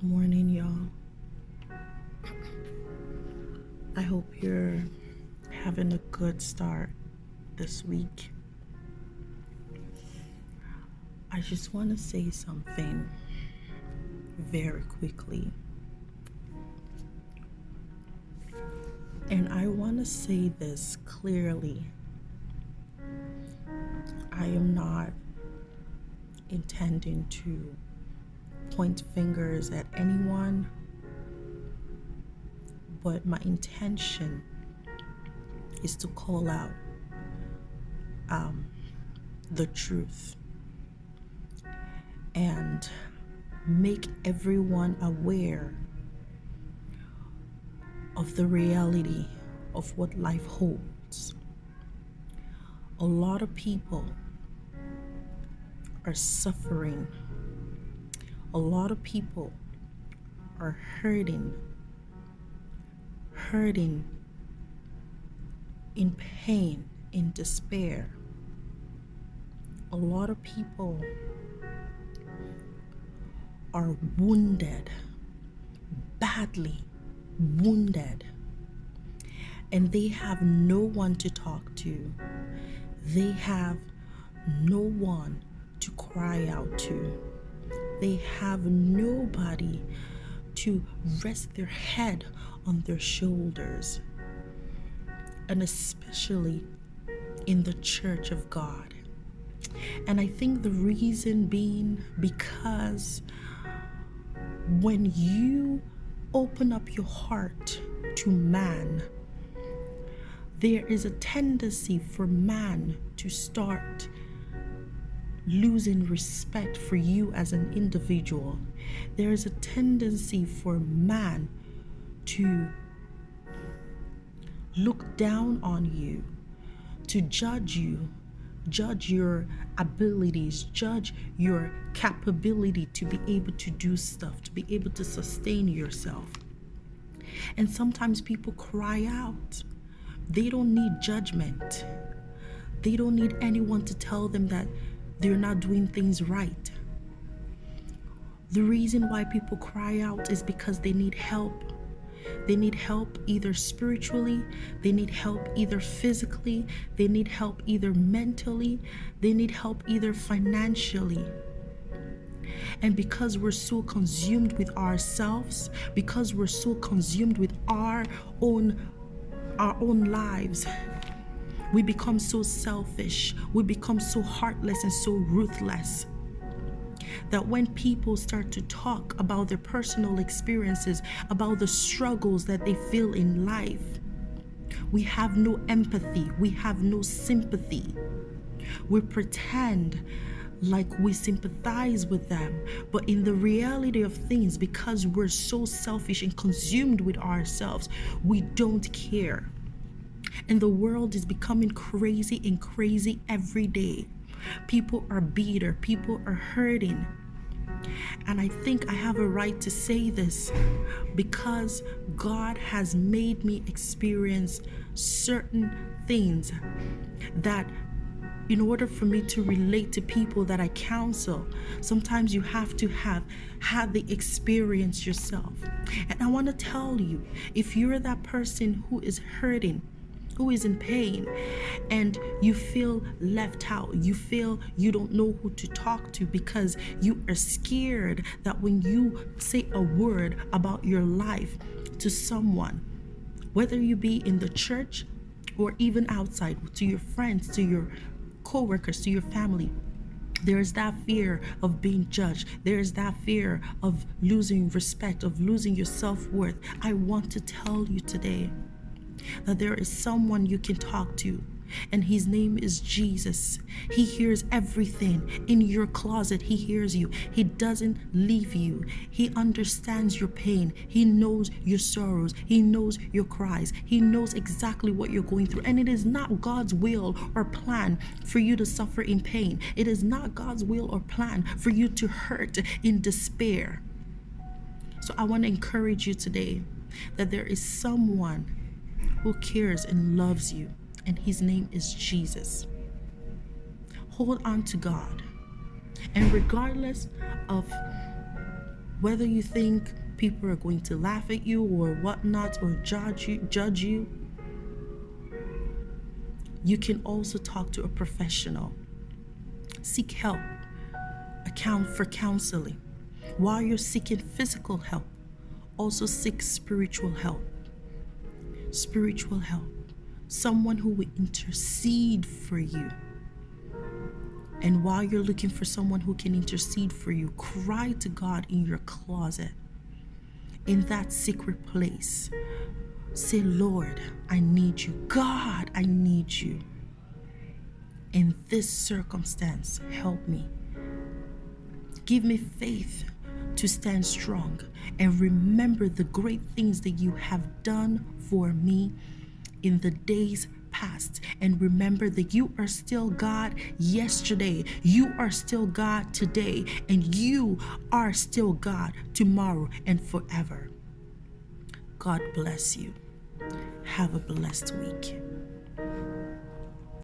Good morning, y'all. I hope you're having a good start this week. I just want to say something very quickly. And I want to say this clearly. I am not intending to point fingers at anyone, but my intention is to call out the truth and make everyone aware of the reality of what life holds. A lot of people are suffering. A lot of people are hurting in pain, in despair. A lot of people are wounded, badly wounded, and they have no one to talk to. They have no one to cry out to. They have nobody to rest their head on their shoulders, and especially in the church of God. And I think the reason being because when you open up your heart to man, there is a tendency for man to start losing respect for you as an individual. There is a tendency for man to look down on you, to judge you, judge your abilities, judge your capability to be able to do stuff, to be able to sustain yourself. And sometimes people cry out. They don't need judgment. They don't need anyone to tell them that they're not doing things right. The reason why people cry out is because they need help. They need help either spiritually, they need help either physically, they need help either mentally, they need help either financially. And because we're so consumed with ourselves, because we're so consumed with our own lives, we become so selfish, we become so heartless and so ruthless that when people start to talk about their personal experiences, about the struggles that they feel in life, we have no empathy, we have no sympathy. We pretend like we sympathize with them, but in the reality of things, because we're so selfish and consumed with ourselves, we don't care. And the world is becoming crazy and crazy every day. People are bitter, people are hurting. And I think I have a right to say this because God has made me experience certain things that in order for me to relate to people that I counsel, sometimes you have to have had the experience yourself. And I want to tell you, if you're that person who is hurting, who is in pain, and you feel left out, you feel you don't know who to talk to because you are scared that when you say a word about your life to someone, whether you be in the church or even outside, to your friends, to your co-workers, to your family, there's that fear of being judged. There's that fear of losing respect, of losing your self-worth. I want to tell you today that there is someone you can talk to, and his name is Jesus. He hears everything in your closet. He hears you. He doesn't leave you. He understands your pain. He knows your sorrows. He knows your cries. He knows exactly what you're going through. And it is not God's will or plan for you to suffer in pain. It is not God's will or plan for you to hurt in despair. So I want to encourage you today that there is someone who cares and loves you, and his name is Jesus. Hold on to God, and regardless of Whether you think people are going to laugh at you or whatnot, or judge you, you can also talk to a professional. Seek help. Account for counseling. While you're seeking physical help, also seek spiritual help. Spiritual help. Someone who will intercede for you. And while you're looking for someone who can intercede for you, cry to God in your closet, in that secret place. Say, Lord, I need you. God, I need you. In this circumstance, help me. Give me faith to stand strong and remember the great things that you have done for me in the days past. And remember that you are still God yesterday, you are still God today, and you are still God tomorrow and forever. God bless you. Have a blessed week.